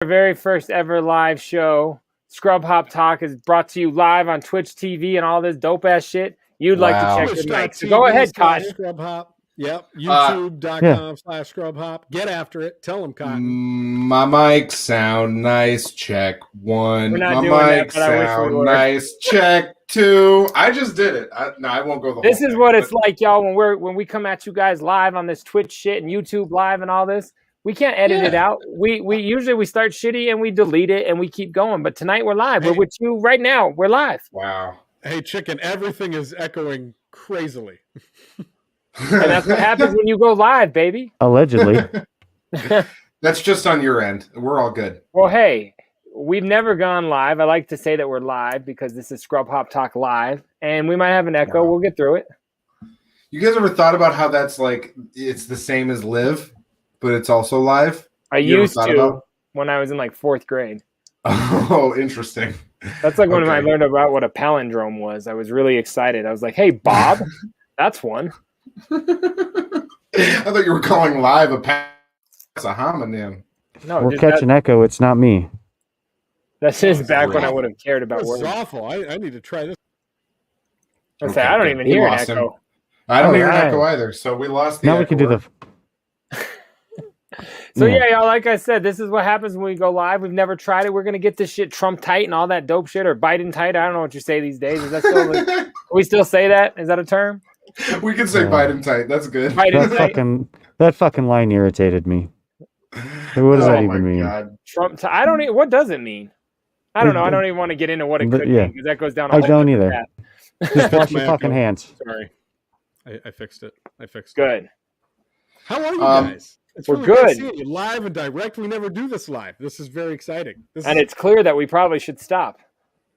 Our very first ever live show, Scrub Hop Talk, is brought to you live on Twitch TV and all this dope ass shit. You'd like to check your mic. So go ahead, Cotton. Scrub Hop. Yep. YouTube.com/Scrub Hop. Get after it. Tell them, Cotton. My mic sound nice. Check one. We're not My doing mic that, but I wish we sound were. nice. Check two. I just did it. I won't go the whole This is thing, what it's like, y'all, when we come at you guys live on this Twitch shit and YouTube live and all this. We can't edit it out. We usually start shitty and we delete it and we keep going. But tonight we're live. We're with you right now. We're live. Wow. Hey, Chicken, everything is echoing crazily. And that's what happens when you go live, baby. Allegedly. That's just on your end. We're all good. Well, hey, we've never gone live. I like to say that we're live because this is Scrub Hop Talk Live. And we might have an echo. Wow. We'll get through it. You guys ever thought about how that's like, it's the same as live, but it's also live? I used to when I was in like 4th grade. Oh, interesting. That's like when I learned about what a palindrome was. I was really excited. I was like, hey, Bob, that's one. I thought you were calling live it's a homonym. No, We're catching echo. It's not me. That's just back when I would have cared about This words. is awful. I need to try this. I don't even hear an echo. I don't hear an echo either. So we lost the now echo. we can do the... So yeah, y'all, like I said, this is what happens when we go live. We've never tried it. We're gonna get this shit Trump tight and all that dope shit, or Biden tight. I don't know what you say these days. Is that still can we still say that? Is that a term? We can say Biden tight. That's good. That fucking line irritated me. What does that even mean? God. Trump I don't even, what does it mean? I don't know. I don't even want to get into what it could mean because that goes down a I whole don't either. path. Just wash your fucking hands. Sorry. I fixed it. Good. How are you guys? It's we're really good. Seeing you live and direct. We never do this live. This is very exciting. It's clear that we probably should stop.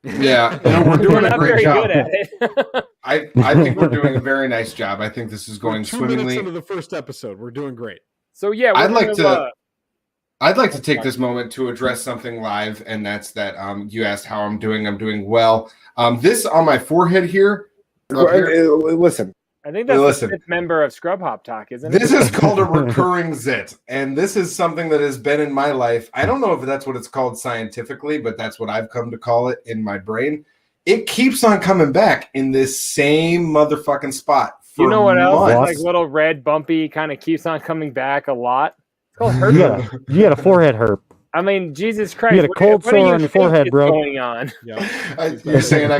Yeah, we're doing a great job. Good at it. I think we're doing a very nice job. I think this is going swimmingly. 2 minutes into the first episode, we're doing great. So yeah, I'd like to take this moment to address something live, and that's that you asked how I'm doing. I'm doing well. This on my forehead here. Listen. I think that's the 5th member of Scrub Hop Talk, isn't it? This is called a recurring zit, and this is something that has been in my life. I don't know if that's what it's called scientifically, but that's what I've come to call it in my brain. It keeps on coming back in this same motherfucking spot. You know what else? Months. Like little red bumpy kind of keeps on coming back a lot. It's called herpes. You got a forehead herp. I mean, Jesus Christ! You got a cold sore on your forehead, bro. What's going on? Yeah. You're saying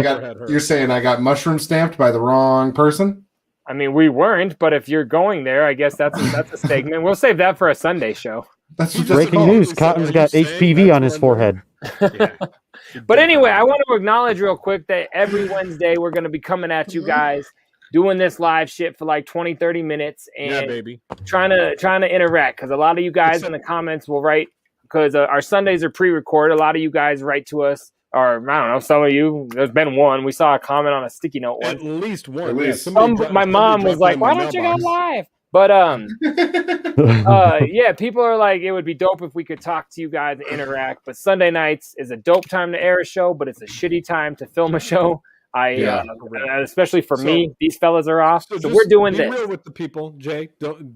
I got mushroom stamped by the wrong person? I mean, we weren't, but if you're going there, I guess that's a statement. We'll save that for a Sunday show. That's what Breaking news: Cotton's got HPV on his forehead. Yeah. But anyway, I want to acknowledge real quick that every Wednesday we're going to be coming at you guys, doing this live shit for like 20, 30 minutes, and baby. trying to interact, because a lot of you guys in the comments will write, because our Sundays are pre-recorded. A lot of you guys write to us. Or, I don't know, some of you, there's been one. We saw a comment on a sticky note once. At least one. At least. My mom was like, why don't you go live? But, yeah, people are like, it would be dope if we could talk to you guys and interact. But Sunday nights is a dope time to air a show, but it's a shitty time to film a show. Especially for me, these fellas are off. So we're doing this. Be real with the people, Jay.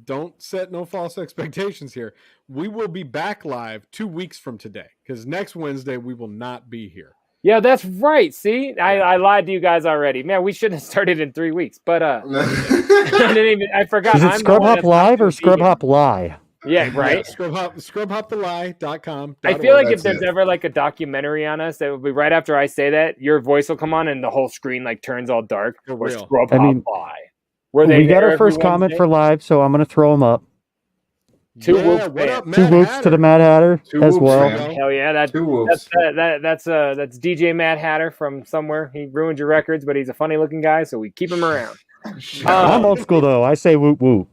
Don't set no false expectations here. We will be back live 2 weeks from today, because next Wednesday we will not be here. Yeah, that's right. See, I lied to you guys already. Man, we shouldn't have started in 3 weeks. But I forgot. Is it Scrub Hop Live or Scrub Hop Lie? Yeah, right. Scrubhopthelie.com. I feel like if there's ever like a documentary on us, that would be right after I say that, your voice will come on and the whole screen like turns all dark. Or Scrub Hop Lie. We got our first comment for live, so I'm going to throw them up. Two whoops to the Mad Hatter as well. Hell yeah, that's DJ Mad Hatter from somewhere. He ruined your records, but he's a funny looking guy, so we keep him around. I'm old school though. I say whoop whoop.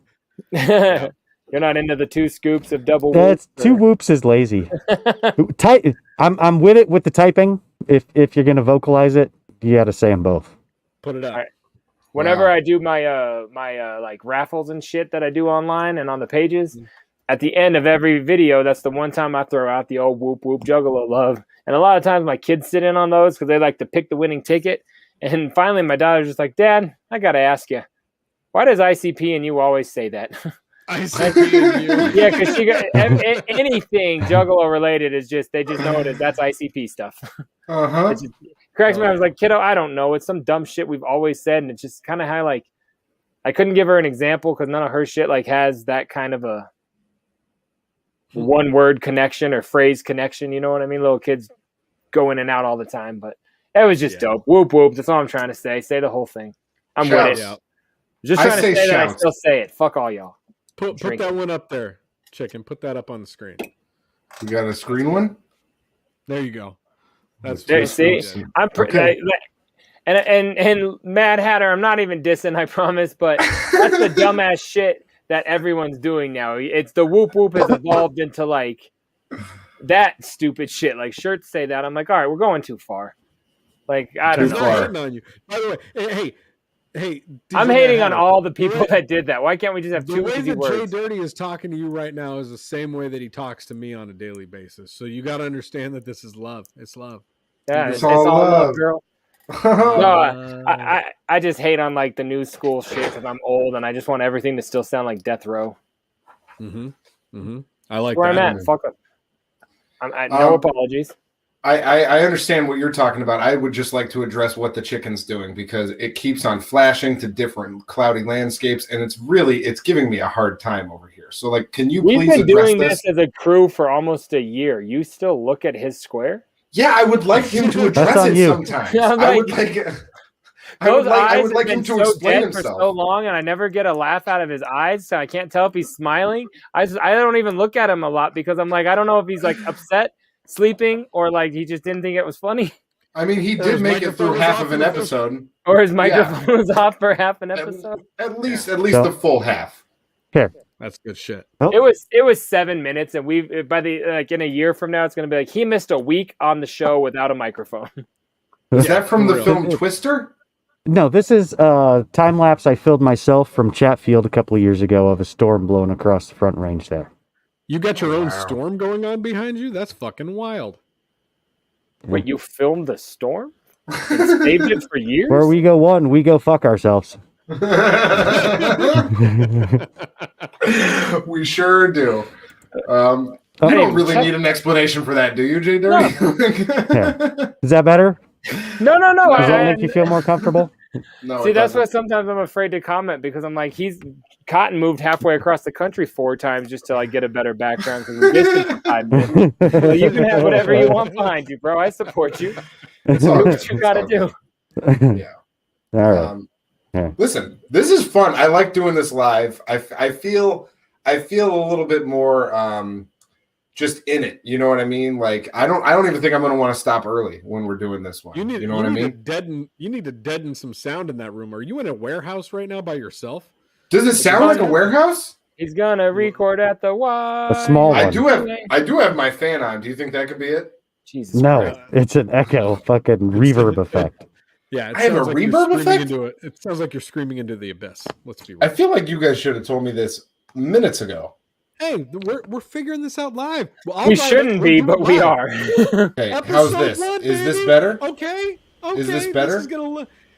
You're not into the 2 scoops of double whoops. That's 2 whoops is lazy. I'm with it with the typing. If you're gonna vocalize it, you got to say them both. Put it up. Right. Whenever I do my like raffles and shit that I do online and on the pages, at the end of every video, that's the one time I throw out the old whoop whoop juggalo love. And a lot of times my kids sit in on those because they like to pick the winning ticket. And finally my daughter's just like, Dad, I got to ask you, why does ICP and you always say that? I see you. Yeah, because she got anything Juggalo related is just they just know it as that's ICP stuff. Uh-huh. Correct me. I was like, kiddo, I don't know. It's some dumb shit we've always said, and it's just kind of how like I couldn't give her an example because none of her shit like has that kind of a one word connection or phrase connection. You know what I mean? Little kids go in and out all the time, but it was just dope. Whoop whoop. That's all I'm trying to say. Say the whole thing. I'm with it. Yeah. Just I trying to say say that I shouts. still say it. Fuck all y'all. Put that one up there, Chicken. Put that up on the screen. You got a screen one? There you go. That's There, see, good. I'm Okay. and Mad Hatter. I'm not even dissing, I promise, but that's the dumbass shit that everyone's doing now. It's the whoop whoop has evolved into like that stupid shit. Like shirts say that. I'm like, all right, we're going too far. Like I don't Too know. far. I'm hating on you. By the way, hey. I'm DJ hating Mad on Hatter, all the people that did that. Why can't we just have the two way easy that words? Jay Dirty is talking to you right now is the same way that he talks to me on a daily basis. So you got to understand that this is love. It's love. Yeah, It's it's all all love, love. girl. No, I just hate on like the new school shit because I'm old and I just want everything to still sound like Death Row. I like Where that. I'm at, fuck it. No apologies. I understand what you're talking about. I would just like to address what the chicken's doing because it keeps on flashing to different cloudy landscapes, and it's giving me a hard time over here. So, like, can you We've please been address doing this? this as a crew for almost a year. You still look at his square? Yeah, I would like him to That's address on it you. sometimes. Yeah, I would like. Those I eyes would like have him been to so explain dead for himself. so long, and I never get a laugh out of his eyes, so I can't tell if he's smiling. I don't even look at him a lot because I'm like, I don't know if he's like upset, sleeping, or like he just didn't think it was funny, I mean, he Or did his make it through microphone was half off of an in the first- episode. or his microphone was off for half an episode. At least So- the full half. Here. That's good shit. It was 7 minutes, and we've by the like in a year from now, it's going to be like he missed a week on the show without a microphone. Is that from for the real. film Twister? No, this is time lapse I filmed myself from Chatfield a couple of years ago of a storm blowing across the front range there. You got your own Wow. storm going on behind you? That's fucking wild. Wait, you filmed the storm and saved it for years? Where we go one, we go fuck ourselves. We sure do. You don't really need an explanation for that, do you, Jay Dirty? Is that better? No. Does that make you feel more comfortable? No, See, it that's doesn't. why sometimes I'm afraid to comment because I'm like, Cotton moved halfway across the country 4 times just to like get a better background because we're distant for 5 minutes. So you can have whatever you want behind you, bro. I support you. It's all Do good. what you It's got to all do. good. Yeah. All right. Yeah. Listen, this is fun. I like doing this live. I feel a little bit more just in it. You know what I mean? Like I don't even think I'm going to want to stop early when we're doing this one. You know what I mean? You need to deaden some sound in that room. Are you in a warehouse right now by yourself? Does it sound like a warehouse? He's gonna record at the Y. A small one. I do have my fan on. Do you think that could be it? Jesus No, Christ. it's an echo fucking reverb effect. Yeah, it I have sounds a like you're reverb screaming effect? into it. It sounds like you're screaming into the abyss. Let's be I real. feel like you guys should have told me this minutes ago. Hey, we're figuring this out live. Well, We shouldn't be, but we are. Okay, how's this? Is this better? Okay. Is this better?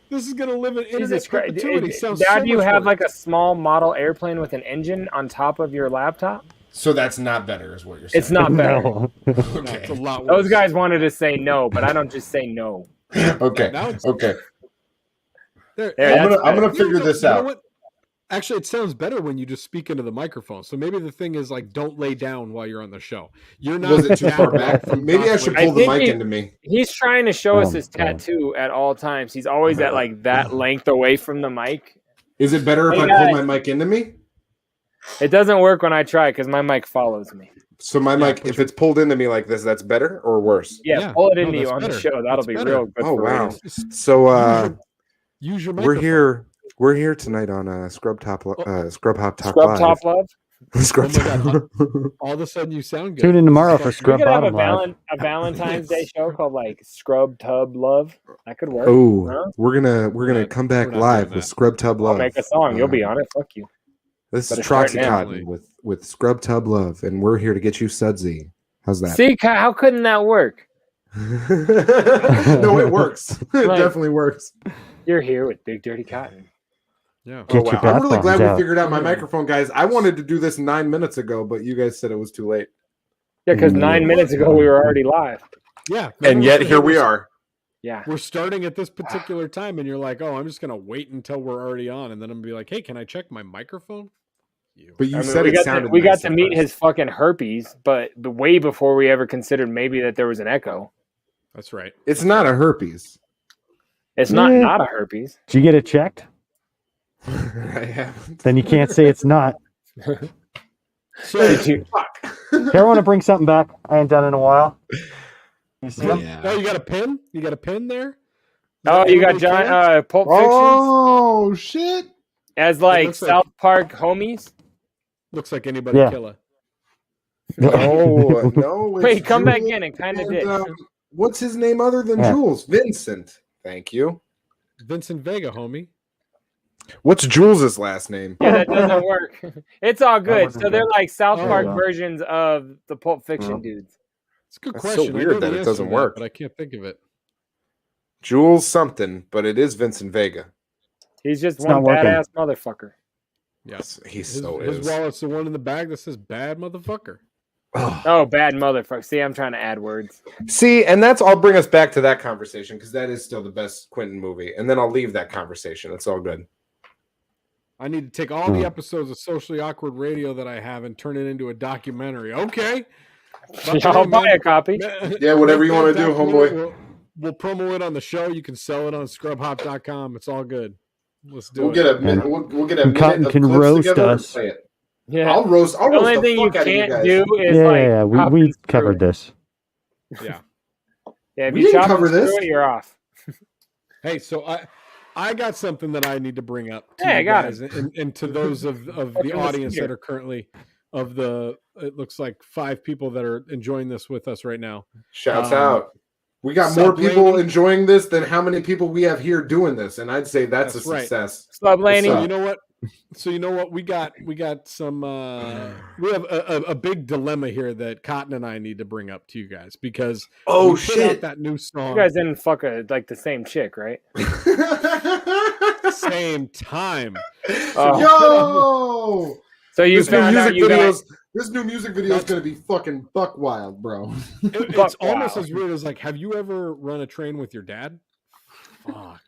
This is gonna live in internet Jesus Christ. perpetuity. Sounds Now so do you much have worse. like a small model airplane with an engine on top of your laptop? So that's not better, is what you're saying. It's not better. No. No, Okay. it's a lot worse. Those guys wanted to say no, but I don't just say no. Okay. Now it's- Okay. There, There, I'm that's gonna You know figure this you know out. what? Actually, it sounds better when you just speak into the microphone. So maybe the thing is like, don't lay down while you're on the show. You're not. Was it too far back? from Maybe I should constantly- pull the I think mic he- into me. He's trying to show us his yeah. tattoo at all times. He's always at like that length away from the mic. Is it better if Hey, I guys. pull my mic into me? It doesn't work when I try because my mic follows me. So my mic, if it's pulled into me like this, that's better or worse? Yeah, Yeah. pull it No, into you that's on the better. show. That'll That's be better. real good. Oh for wow! ratings. So Use your we're microphone. here tonight on Scrub Hop Talk Scrub Live. top love. Scrub Oh my Top. All of a sudden, you sound good. Tune in tomorrow for We Scrub could have Bottom Live. a Valentine's Day show called like Scrub Tub Love. That could work. Oh, Huh? we're gonna come back we're not live doing with that. Scrub Tub I'll Love. make a song. You'll be on it. Fuck you. This is Better start Troxy now. Cotton with Scrub Tub Love, and we're here to get you sudsy. How's that? See, how couldn't that work? No, it works. It Like- definitely works. You're here with Big Dirty Cotton. Yeah. Get Oh, your wow. I'm really bath glad bombs we out. figured out my microphone, guys. I wanted to do this 9 minutes ago, but you guys said it was too late. Yeah, because 9 minutes ago we were already live. Yeah. And yet here we are. Yeah. We're starting at this particular time, and you're like, "Oh, I'm just gonna wait until we're already on," and then I'm gonna be like, "Hey, can I check my microphone?" But you I mean, said it sounded we got nice to at meet first. his fucking herpes, but way before we ever considered maybe that there was an echo. That's right. It's not a herpes. It's Yeah. not a herpes. Did you get it checked? I haven't. Then you can't say it's not. So, Fuck. Here, I want to bring something back I ain't done in a while. You see it? Yeah. oh, you got a pin? You got a pin there? Is Oh, that you got everybody killing? John Pulp Fiction Oh shit! as like looks like- South Park homies. Looks like anybody Yeah. killer. No, no. Wait, it's come back Jules in and kind of and, did. what's his name other than Yeah. Jules? Vincent. Thank you. Vincent Vega, homie. What's Jules's last name? Yeah, that doesn't work. It's all good. wasn't So they're good. like South Oh, Park yeah. versions of the Pulp Fiction dudes. It's a good That's so question. I weird know that the it answer doesn't to that, work. but I can't think of it. Jules something, but it is Vincent Vega. He's just It's one not working. badass motherfucker. Yes. He's His, so his is. wallet's the one in the bag that says "bad motherfucker." Oh, bad motherfucker. See, I'm trying to add words. See, and that's I'll bring us back to that conversation because that is still the best Quentin movie, and then I'll leave that conversation. It's all good. I need to take all the episodes of Socially Awkward Radio that I have and turn it into a documentary. Okay. I'll buy a copy. Yeah, whatever you wanna do, Documentary, homeboy. We'll promo it on the show. You can sell it on scrubhop.com. It's all good. Let's do We'll it. get a And- minute. We'll get a and minute Cotton of can clips roast together and us. play it. Yeah. I'll roast. I'll The roast only the thing you fuck out of you can't guys. do is Yeah, like yeah, we copy covered through it. this. Yeah. Yeah, if We you didn't chop cover through this. it, you're off. Hey, so I got something that I need to bring up to Hey, I you got guys and to those of the Fucking audience that mosquito. are currently it looks like 5 people that are enjoying this with us right now. Shouts Um, out. We got Sub more people Lady. enjoying this than how many people we have here doing this, and I'd say that's That's a right. success. Slub Laney. What's So up? you know what? We got some we have a big dilemma here that Cotton and I need to bring up to you guys because Oh we put out shit! that new song You guys didn't fuck like the same chick, right? same time. Yo! So you This new found out music you videos. guys. This new music video is gonna be fucking buck wild, bro. It's almost wow. as weird as like, have you ever run a train with your dad? Fuck.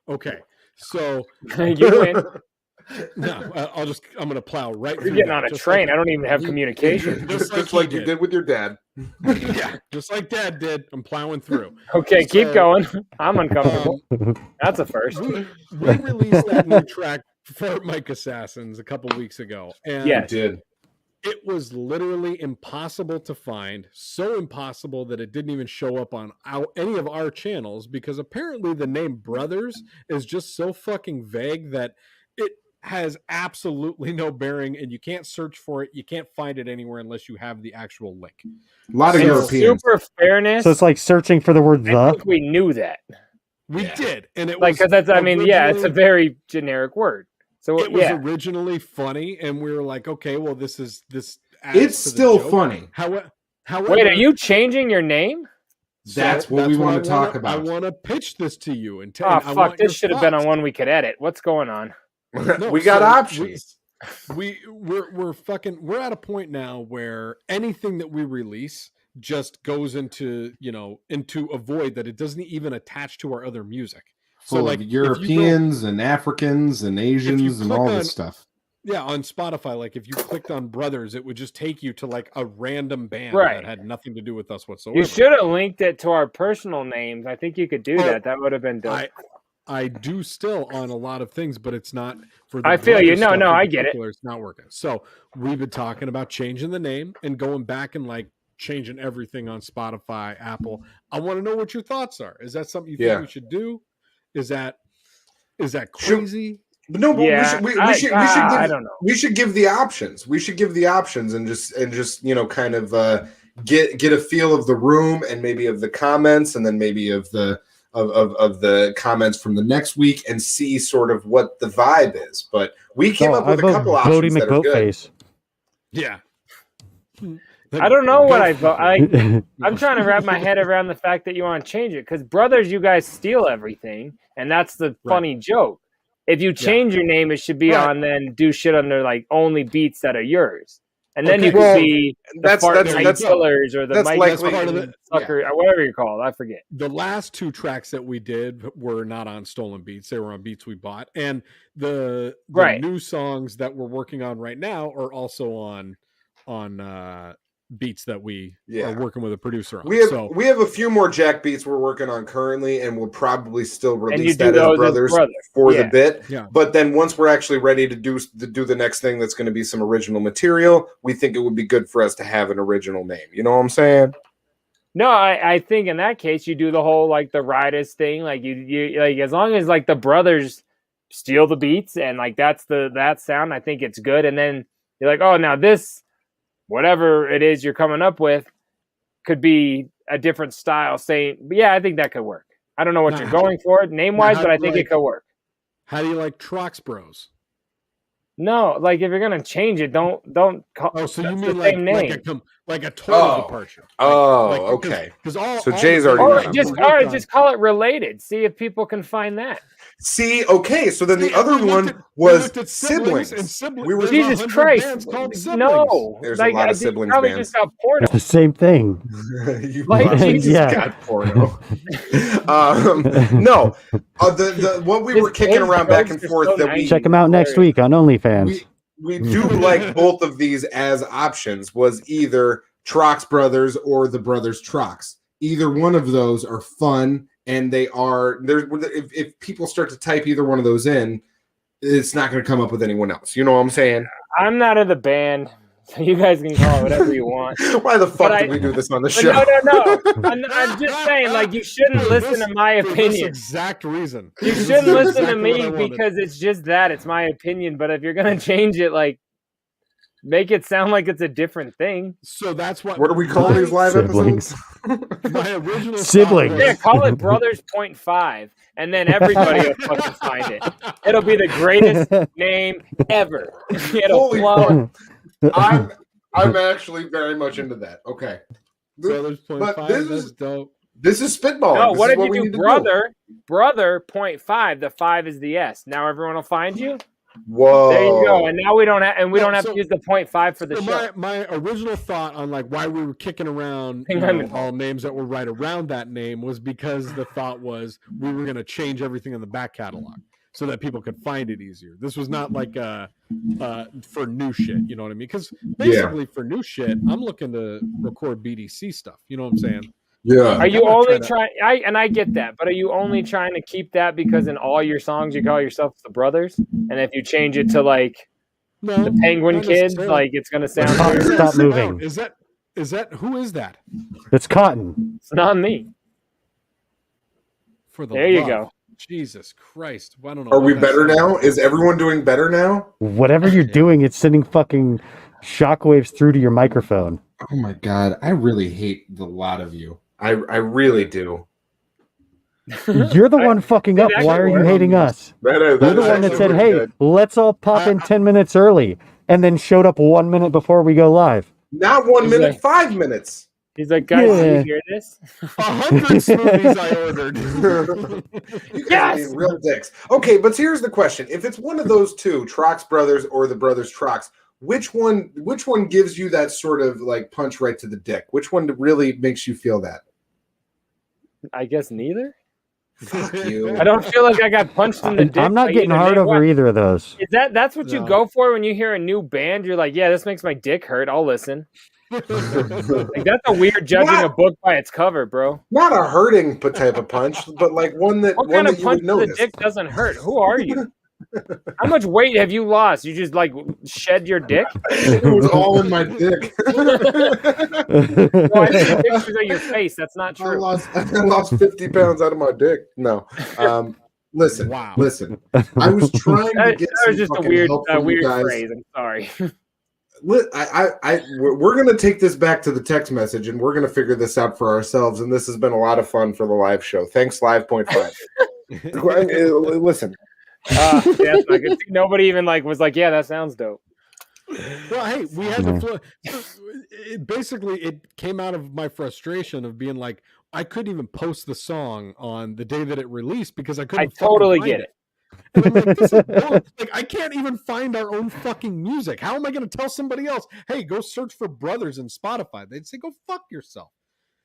Okay, so You win. no, I'm gonna plow right You're through getting that, on a just train. like- I don't even have you- communication. just Just like like he you did with your dad. Yeah, just like Dad did. I'm plowing through. Okay, keep So, going. I'm uncomfortable. That's a first. We released that new track for Mike Assassins a couple weeks ago, and Yeah. You did. it was literally impossible to find. So impossible that it didn't even show up on any of our channels because apparently the name Brothers is just so fucking vague that it has absolutely no bearing, and you can't search for it. You can't find it anywhere unless you have the actual link. A lot of So- Europeans. Super fairness. So it's like searching for the word I the. think we knew that. We Yeah. did, and it Like, was because that's, I mean, yeah, it's a originally- very generic word. So, It was yeah. originally funny, and we were like, okay, well, this adds It's to the still joke. funny. However, Wait, are you changing your name? That's what we want to talk I about. want to pitch this to you and Oh, fuck. This should have been on one we could edit. What's going on? No, we got so options. We're at a point now where anything that we release just goes into a void that it doesn't even attach to our other music. So Full like of if you go- Europeans and Africans and Asians and click all on- this stuff. Yeah, on Spotify, like if you clicked on Brothers, it would just take you to like a random band Right. that had nothing to do with us whatsoever. You should have linked it to our personal names. I think you could do that. That would have been dope. I do still on a lot of things, but it's not for the I feel you. Brothers No, stuff no, in I get it. particular, it's not working. So we've been talking about changing the name and going back and like changing everything on Spotify, Apple. I want to know what your thoughts are. Is that something you think Yeah. we should do? Is that Should- crazy? But no, but Yeah, I don't know. we should give the options. We should give the options and just kind of get a feel of the room and maybe of the comments and then maybe of the of the comments from the next week and see sort of what the vibe is. But we came up with a couple Bodie options that are good. McBoatface. Yeah. I don't know what I vote. Yeah, I'm trying to wrap my head around the fact that you want to change it because Brothers, you guys steal everything, and that's the funny joke. if you change your name, it should be on then do shit under like only beats that are yours. And then you could be the Fart Night Killers or the Mike Sucker or whatever you're called. I forget. The last 2 tracks that we did were not on stolen beats. They were on beats we bought. And the new songs that we're working on right now are also on beats that we are working with a producer on. We have a few more Jack beats we're working on currently, and we'll probably still release that as brothers for the bit. Yeah. But then once we're actually ready to do the next thing, that's going to be some original material, we think it would be good for us to have an original name. You know what I'm saying? No, I think in that case you do the whole like the Riders thing, like you like as long as like the brothers steal the beats and like that's that sound, I think it's good. And then you're like, oh, now this. Whatever it is you're coming up with could be a different style. But yeah, I think that could work. I don't know what you're going for name-wise, but I think it could work. How do you like Trox Bros? No, like if you're gonna change it, don't call. Oh, so you mean like a total departure? Okay. So Jay's already. Just call it related. See if people can find that. See, okay. So then the other one was siblings. Jesus Christ! No, there's a lot of siblings probably bands. Just got porno. It's the same thing. You got porno. No, what we were kicking around back and forth. Check them out next week on OnlyFans. We do like both of these as options. Was either Trox Brothers or the Brothers Trox. Either one of those are fun, and they are there. If people start to type either one of those in, it's not going to come up with anyone else. You know what I'm saying? I'm not in the band, so you guys can call it whatever you want. Why the fuck did we do this on the show? No. I'm just saying, like, you shouldn't listen to my opinion. Exact reason. You shouldn't listen to me because it's just that. It's my opinion. But if you're going to change it, like, make it sound like it's a different thing. So that's what are we calling these live episodes? My original siblings. Yeah, call it Brothers 0.5, and then everybody will fucking find it. It'll be the greatest name ever. It'll flow. I'm actually very much into that. Okay. Brothers 0.5, that's dope. This is spitball. No, what if you do brother 0.5? The 5 is the S. Now everyone will find you. Whoa! There you go. And now we don't have to use the 0.5 for the show. My original thought on like why we were kicking around all names that were right around that name was because the thought was we were going to change everything in the back catalog so that people could find it easier. This was not like for new shit. You know what I mean? Because basically for new shit, I'm looking to record BDC stuff. You know what I'm saying? Yeah. Are you only trying? I get that, but are you only trying to keep that because in all your songs you call yourself the Brothers, and if you change it to like the Penguin Kids, like it's gonna sound. Stop moving. Is that who is that? It's Cotton. It's not me. There you go. Jesus Christ! I don't know. Are we better now? Is everyone doing better now? Whatever you're doing, it's sending fucking shockwaves through to your microphone. Oh my god! I really hate the lot of you. I really do. You're the one fucking up. Why are you hating us? You're the one that said, hey, let's all pop in 10 minutes early, and then showed up 1 minute before we go live. Not 1 minute, like, 5 minutes. He's like, guys, did you hear this? 100 smoothies I ordered. You guys are being real dicks. Okay, but here's the question. If it's one of those two, Trox Brothers or the Brothers Trox, which one gives you that sort of like punch right to the dick? Which one really makes you feel that? I guess neither. Fuck you. I don't feel like I got punched in the dick. I'm not getting hard over either of those. Is that's what you go for when you hear a new band? You're like, yeah, this makes my dick hurt. I'll listen. Like, that's a weird judging a book by its cover, bro. Not a hurting type of punch, but like one that what kind of punch to the dick doesn't hurt? Who are you? How much weight have you lost? You just like shed your dick? It was all in my dick. No, I see pictures of your face. That's not true. I lost 50 pounds out of my dick. No. Listen. I was trying to get that was just a weird phrase. I'm sorry. We're going to take this back to the text message, and we're going to figure this out for ourselves. And this has been a lot of fun for the live show. Thanks, Live.5. Listen. That's not good. Nobody even was like, yeah, that sounds dope. Well, hey, we had to basically it came out of my frustration of being like, I couldn't even post the song on the day that it released because I couldn't. I totally get it. And I'm like, this is like, I can't even find our own fucking music. How am I going to tell somebody else, hey, go search for Brothers in Spotify? They'd say, go fuck yourself.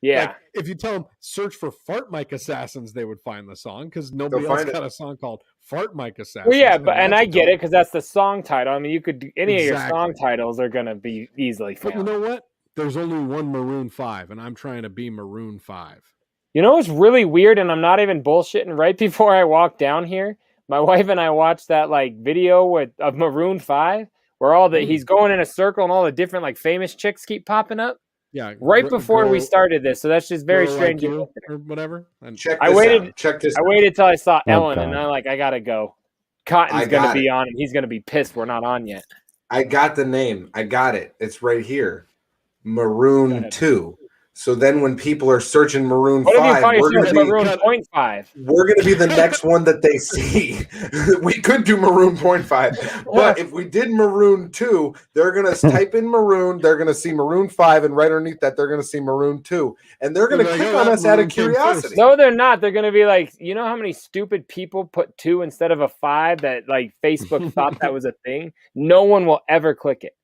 Yeah. Like, if you tell them search for Fart Mic Assassins, they would find the song because nobody else got a song called Fart Mic Assassins. Well, yeah, but and I get it because that's the song title. I mean, you could any of your song titles are gonna be easily found. But you know what? There's only one Maroon 5, and I'm trying to be Maroon 5. You know what's really weird, and I'm not even bullshitting. Right before I walked down here, my wife and I watched that like video of Maroon 5, where all he's going in a circle and all the different like famous chicks keep popping up. Yeah, right before we started this, so that's just very strange. Like or whatever. And I waited till I saw Ellen, and I'm like, I gotta go. Cotton's gonna be on, and he's gonna be pissed we're not on yet. I got the name. I got it. It's right here. Maroon 2. So then when people are searching Maroon 5, we're going to be Maroon 0.5. We're going to be the next one that they see. We could do Maroon 0.5. But if we did Maroon 2, they're going to type in Maroon, they're going to see Maroon 5, and right underneath that, they're going to see Maroon 2. And they're going to click on us out of curiosity. No, they're not. They're going to be like, you know how many stupid people put 2 instead of a 5 that like Facebook thought that was a thing? No one will ever click it.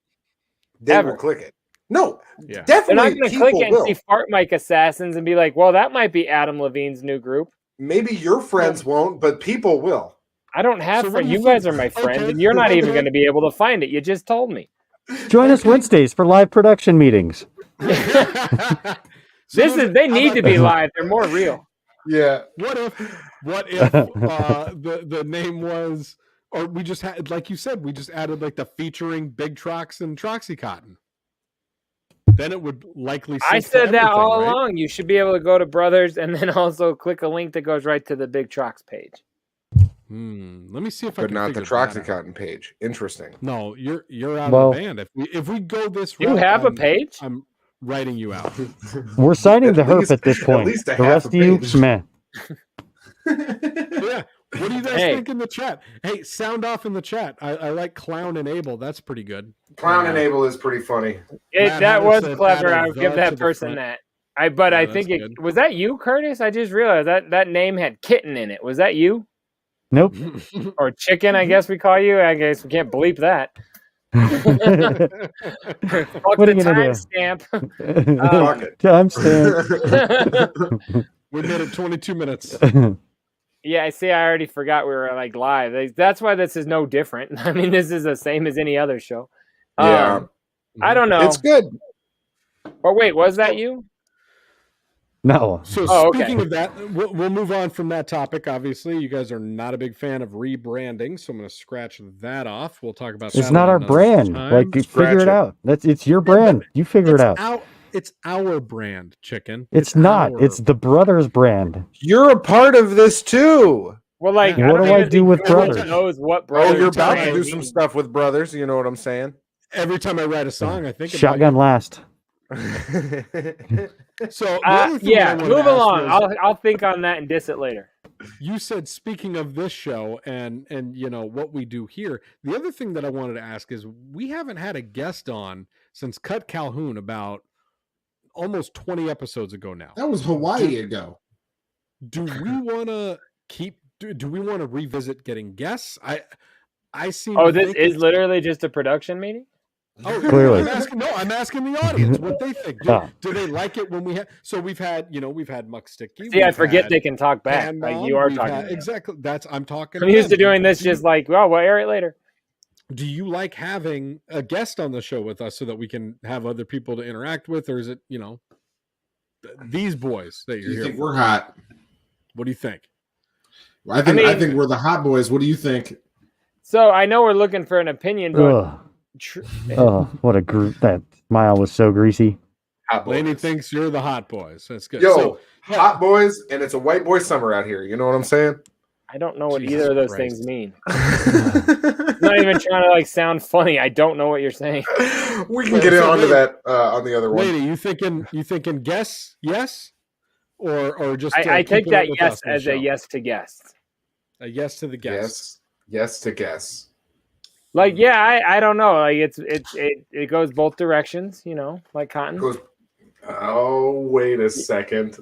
They will click it. No, definitely. They're not going to click it and see Fart Mic Assassins and be like, well, that might be Adam Levine's new group. Maybe your friends won't, but people will. I don't have friends. You guys are my friends, and you're not even going to be able to find it. You just told me. Join us Wednesdays for live production meetings. They need to be live. They're more real. Yeah. What if the name was, or we just had, like you said, we just added like the featuring Big Trox and Troxy Cotton. Then it would likely. I said that all along. You should be able to go to Brothers and then also click a link that goes right to the Big Trox page. Let me see if I can. But not the Troxy Cotton page. Interesting. No, you're out of the band. If we go this route, you have a page. I'm writing you out. We're signing the herp at this point. The rest of you, meh. Yeah. What do you guys think in the chat? Hey, sound off in the chat. I like Clown and Abel. That's pretty good. Clown and Abel is pretty funny. That was clever. I would give that person that. I think it was that you, Curtis. I just realized that name had kitten in it. Was that you? Nope. Or chicken, I guess we call you. I guess we can't bleep that. What are you gonna do? Timestamp. We made it 22 minutes. Yeah, I see. I already forgot we were like live. That's why this is no different. I mean, this is the same as any other show. Yeah, I don't know. It's good. Or wait, was that you? No. So speaking of that, we'll move on from that topic. Obviously, you guys are not a big fan of rebranding, so I'm going to scratch that off. We'll talk about. It's not our brand. Like, figure it out. It's your brand. You figure it out. It's our brand, chicken. It's not. It's the Brothers brand. You're a part of this too. Well, like, what do I do with Brothers? Knows what Brothers? Oh, you're about to do some stuff with Brothers. You know what I'm saying? Every time I write a song, I think Shotgun last. So move along. I'll think on that and diss it later. You said, speaking of this show and you know what we do here, the other thing that I wanted to ask is we haven't had a guest on since Cut Calhoun about almost 20 episodes ago now. That was Hawaii ago. Do we want to do we want to revisit getting guests? I see. Oh, this is literally just a production meeting? Oh, clearly. I'm asking the audience what they think. Do they like it when we have? So we've had Muck Sticky. See, I forget they can talk back. Like you are talking. Exactly. I'm talking. I'm used to doing this just like, well, we'll air it later. Do you like having a guest on the show with us so that we can have other people to interact with, or is it, these boys that you're here? Think we're hot? What do you think? Well, I think we're the hot boys. What do you think? So I know we're looking for an opinion, but what a group! That smile was so greasy. Laney thinks you're the hot boys. That's good. Yo, hot boys, and it's a white boy summer out here. You know what I'm saying? I don't know what either of those things mean. I'm not even trying to sound funny. I don't know what you're saying. We can get onto that on the other one. Lady, you thinking guess yes, or just I take that yes as a yes to guests. A yes to the guess. Yes to guess. I don't know. Like it goes both directions. Like Cotton. Oh, wait a second.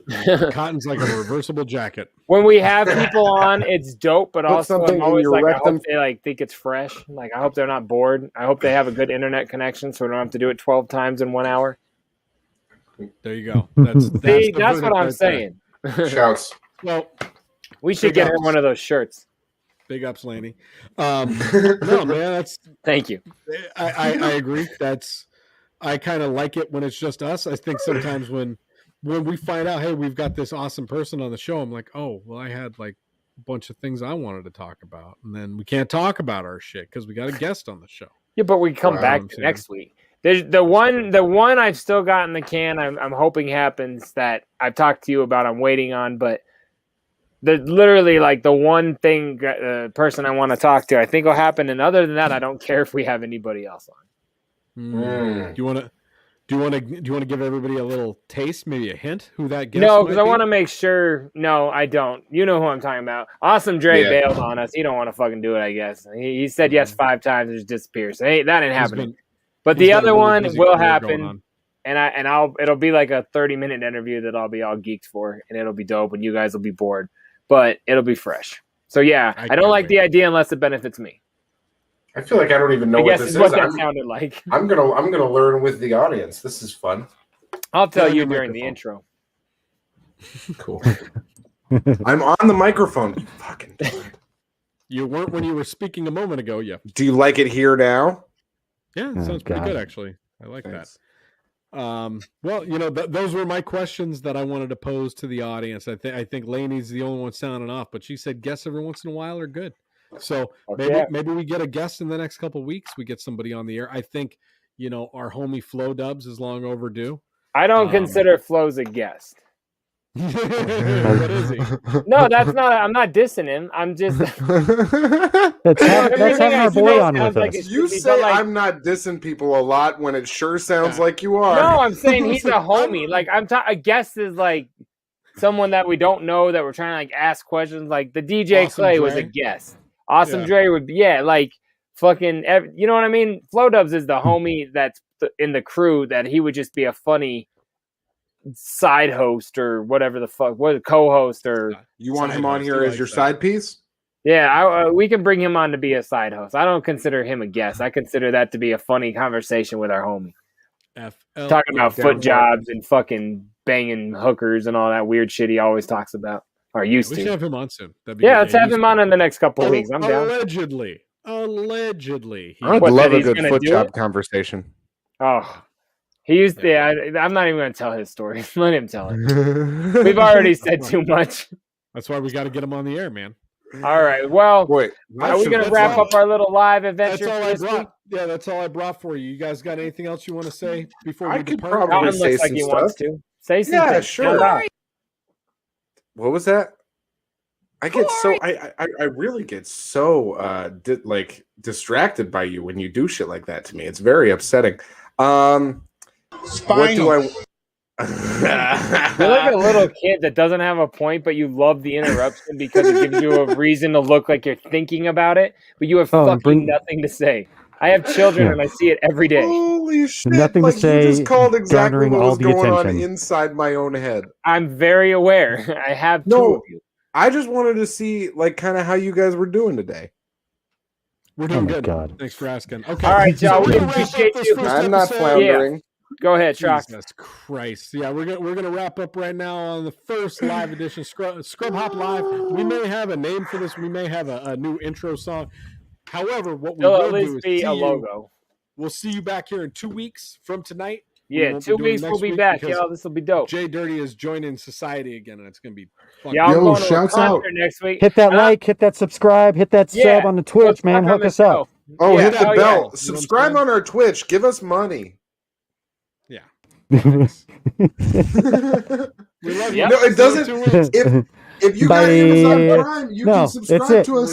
Cotton's like a reversible jacket. When we have people on, it's dope, but Put also something I'm in always your like, I rectum. hope they like think it's fresh. Like I hope they're not bored. I hope they have a good internet connection, so we don't have to do it 12 times in 1 hour. There you go. That's what I'm saying. Shouts. Well, we should get her one of those shirts. Big ups, Laney. No, man, that's. Thank you. I agree. I kind of like it when it's just us. I think sometimes when we find out, hey, we've got this awesome person on the show, I'm like, oh, well, I had like a bunch of things I wanted to talk about, and then we can't talk about our shit because we got a guest on the show. Yeah, but we come back next week. There's the one I've still got in the can. I'm hoping happens that I've talked to you about. I'm waiting on, but the literally like the one thing person I want to talk to, I think will happen. And other than that, I don't care if we have anybody else on. Do you want to give everybody a little taste, maybe a hint who that guest? No, because I want to make sure. No, I don't. You know who I'm talking about. Awesome Dre bailed on us. He don't want to fucking do it. I guess he said yes 5 times and just disappeared. So hey, that ain't happening. But the other one will happen, and it'll be like a 30-minute interview that I'll be all geeked for, and it'll be dope, and you guys will be bored, but it'll be fresh. So yeah, I don't like the idea unless it benefits me. I feel like I don't even know what this is. What that sounded like. I'm gonna learn with the audience. This is fun. I'll tell you during the intro. Cool. I'm on the microphone. You fucking. You weren't when you were speaking a moment ago. Yeah. Do you like it here now? Yeah, it sounds pretty good actually. I like that. Well, those were my questions that I wanted to pose to the audience. I think Laney's the only one sounding off, but she said guests every once in a while are good. So maybe we get a guest in the next couple of weeks. We get somebody on the air. I think our homie Flo Dubs is long overdue. I don't consider Flo's a guest. What is he? No, that's not. I'm not dissing him. I'm just. Let's have our boy on with us. You say I'm not dissing people a lot when it sure sounds like you are. No, I'm saying he's a homie. Like a guest is like someone that we don't know that we're trying to like ask questions. Like the DJ Awesome Clay Dre. was a guest. Awesome Dre would be like fucking. You know what I mean? Flo Dubs is the homie that's in the crew that he would just be a funny side host or whatever the fuck, co-host or you want him on here as your side piece? Yeah, we can bring him on to be a side host. I don't consider him a guest. I consider that to be a funny conversation with our homie. Talking about foot jobs and fucking banging hookers and all that weird shit he always talks about. Or used to. We should have him on soon. Let's have him on in the next couple of weeks. I'm down. Allegedly. I'd love a good foot job conversation. Oh. He used to. I'm not even going to tell his story. Let him tell it. We've already said too much. That's why we got to get him on the air, man. All right. Well, wait, are we going to wrap up our little live adventure? That's all I brought. Yeah, that's all I brought for you. You guys got anything else you want to say before we depart? Probably say some stuff. Say something. Yeah, sure. What was that? I get so I really get so distracted by you when you do shit like that to me. It's very upsetting. What do I? You're like a little kid that doesn't have a point, but you love the interruption because it gives you a reason to look like you're thinking about it, but you have fucking nothing to say. I have children and I see it every day. Holy shit! Nothing to say. You just called exactly what was going on attention. inside my own head. I'm very aware. I have two of you. I just wanted to see kind of how you guys were doing today. We're doing good. God. Thanks for asking. Okay. All right, y'all. We appreciate you. I'm not floundering. Yeah. Go ahead, Trox. Jesus Christ. Yeah, we're gonna wrap up right now on the first live edition Scrub Hop Live. We may have a name for this. We may have a new intro song. However, what we will at least do is be a logo. We'll see you back here in 2 weeks from tonight. Yeah, 2 weeks we'll be back. Yo, this will be dope. Jay Dirty is joining society again, and it's gonna be fun. Yeah, I'm going to a concert next week. Hit that like, hit that subscribe, hit that sub on the Twitch, man. Hook us up. Oh, hit the bell. Yeah. Subscribe on our Twitch. Give us money. Yeah. We love you. No, it doesn't. If you got Amazon Prime, you can subscribe to us.